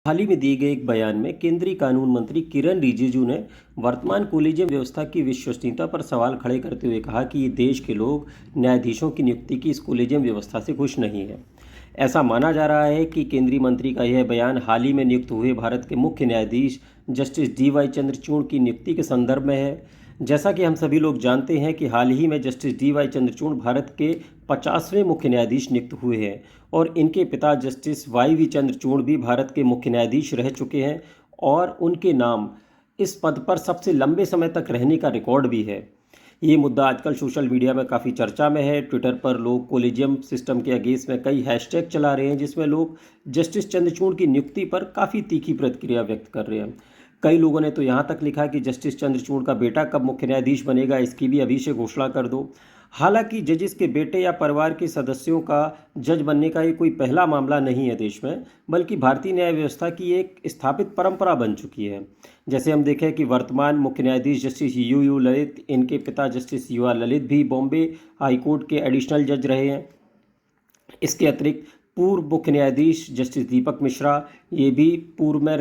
हाल ही में दिए गए एक बयान में केंद्रीय कानून मंत्री किरण रिजिजू ने वर्तमान कोलेजियम व्यवस्था की विश्वसनीयता पर सवाल खड़े करते हुए कहा कि देश के लोग न्यायाधीशों की नियुक्ति की इस कोलेजियम व्यवस्था से खुश नहीं है। ऐसा माना जा रहा है कि केंद्रीय मंत्री का यह बयान हाल ही में नियुक्त हुए भारत के मुख्य न्यायाधीश जस्टिस DY चंद्रचूड़ की नियुक्ति के संदर्भ में है। जैसा कि हम सभी लोग जानते हैं कि हाल ही में जस्टिस DY चंद्रचूड़ भारत के 50वें मुख्य न्यायाधीश नियुक्त हुए हैं और इनके पिता जस्टिस YV चंद्रचूड़ भी भारत के मुख्य न्यायाधीश रह चुके हैं और उनके नाम इस पद पर सबसे लंबे समय तक रहने का रिकॉर्ड भी है। ये मुद्दा आजकल सोशल मीडिया में काफ़ी चर्चा में है। ट्विटर पर लोग कोलेजियम सिस्टम के अगेंस्ट में कई हैशटैग चला रहे हैं जिसमें लोग जस्टिस चंद्रचूड़ की नियुक्ति पर काफ़ी तीखी प्रतिक्रिया व्यक्त कर रहे हैं। कई लोगों ने तो यहाँ तक लिखा कि जस्टिस चंद्रचूड़ का बेटा कब मुख्य न्यायाधीश बनेगा, इसकी भी अभी से घोषणा कर दो। हालांकि जजेस के बेटे या परिवार के सदस्यों का जज बनने का ये कोई पहला मामला नहीं है देश में, बल्कि भारतीय न्याय व्यवस्था की एक स्थापित परंपरा बन चुकी है। जैसे हम देखें कि वर्तमान मुख्य न्यायाधीश जस्टिस UU ललित, इनके पिता जस्टिस UR ललित भी बॉम्बे हाईकोर्ट के एडिशनल जज रहे हैं। इसके अतिरिक्त पूर्व मुख्य न्यायाधीश जस्टिस दीपक मिश्रा, ये भी पूर्व में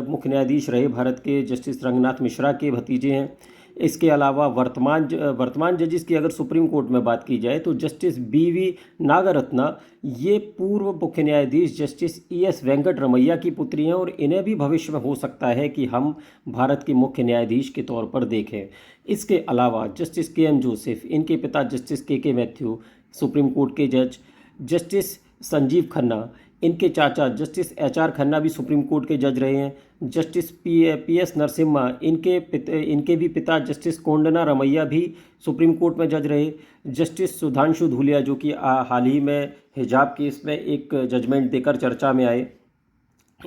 मुख्य न्यायाधीश रहे भारत के जस्टिस रंगनाथ मिश्रा के भतीजे हैं। इसके अलावा वर्तमान जजेस की अगर सुप्रीम कोर्ट में बात की जाए तो जस्टिस BV नागरत्ना, ये पूर्व मुख्य न्यायाधीश जस्टिस ES वेंकट रमैया की पुत्री हैं और इन्हें भी भविष्य में हो सकता है कि हम भारत के मुख्य न्यायाधीश के तौर पर देखें। इसके अलावा जस्टिस KM जोसेफ, इनके पिता justice KK Matthew supreme court के जज, जस्टिस संजीव खन्ना, इनके चाचा जस्टिस HR खन्ना भी सुप्रीम कोर्ट के जज रहे हैं। जस्टिस PS नरसिम्हा, इनके भी पिता जस्टिस कोंडना रमैया भी सुप्रीम कोर्ट में जज रहे। जस्टिस सुधांशु धूलिया, जो कि हाल ही में हिजाब केस में एक जजमेंट देकर चर्चा में आए,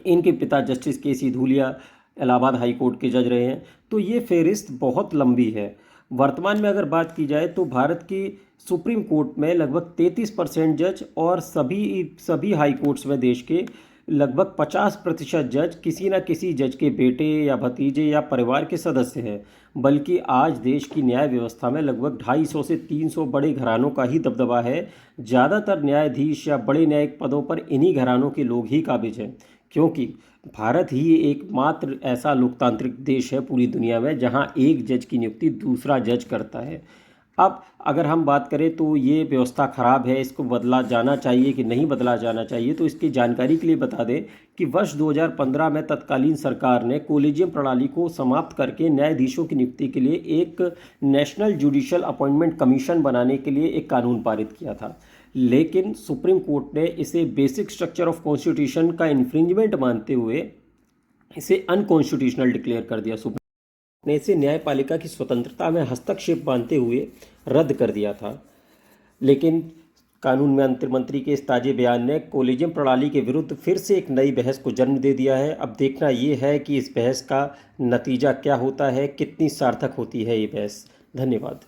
इनके पिता justice KC Dhulia Allahabad high court के जज रहे हैं। तो ये फहरिस्त बहुत लंबी है। वर्तमान में अगर बात की जाए तो भारत की सुप्रीम कोर्ट में लगभग 33% जज और सभी हाई कोर्ट्स में देश के लगभग 50% जज किसी न किसी जज के बेटे या भतीजे या परिवार के सदस्य हैं। बल्कि आज देश की न्याय व्यवस्था में लगभग 250 से 300 बड़े घरानों का ही दबदबा है। ज़्यादातर न्यायाधीश या बड़े न्यायिक पदों पर इन्हीं घरानों के लोग ही काबिज हैं, क्योंकि भारत ही एकमात्र ऐसा लोकतांत्रिक देश है पूरी दुनिया में जहां एक जज की नियुक्ति दूसरा जज करता है। अब अगर हम बात करें तो ये व्यवस्था ख़राब है, इसको बदला जाना चाहिए कि नहीं बदला जाना चाहिए, तो इसकी जानकारी के लिए बता दें कि वर्ष 2015 में तत्कालीन सरकार ने कोलेजियम प्रणाली को समाप्त करके न्यायाधीशों की नियुक्ति के लिए एक नेशनल जुडिशियल अपॉइंटमेंट कमीशन बनाने के लिए एक कानून पारित किया था। लेकिन सुप्रीम कोर्ट ने इसे बेसिक स्ट्रक्चर ऑफ कॉन्स्टिट्यूशन का इन्फ्रिंजमेंट मानते हुए इसे अनकॉन्स्टिट्यूशनल डिक्लेयर कर दिया। सुप्रीम ने इसे न्यायपालिका की स्वतंत्रता में हस्तक्षेप मानते हुए रद्द कर दिया था। लेकिन कानून मंत्री के इस ताजे बयान ने कोलेजियम प्रणाली के विरुद्ध फिर से एक नई बहस को जन्म दे दिया है। अब देखना ये है कि इस बहस का नतीजा क्या होता है, कितनी सार्थक होती है ये बहस। धन्यवाद।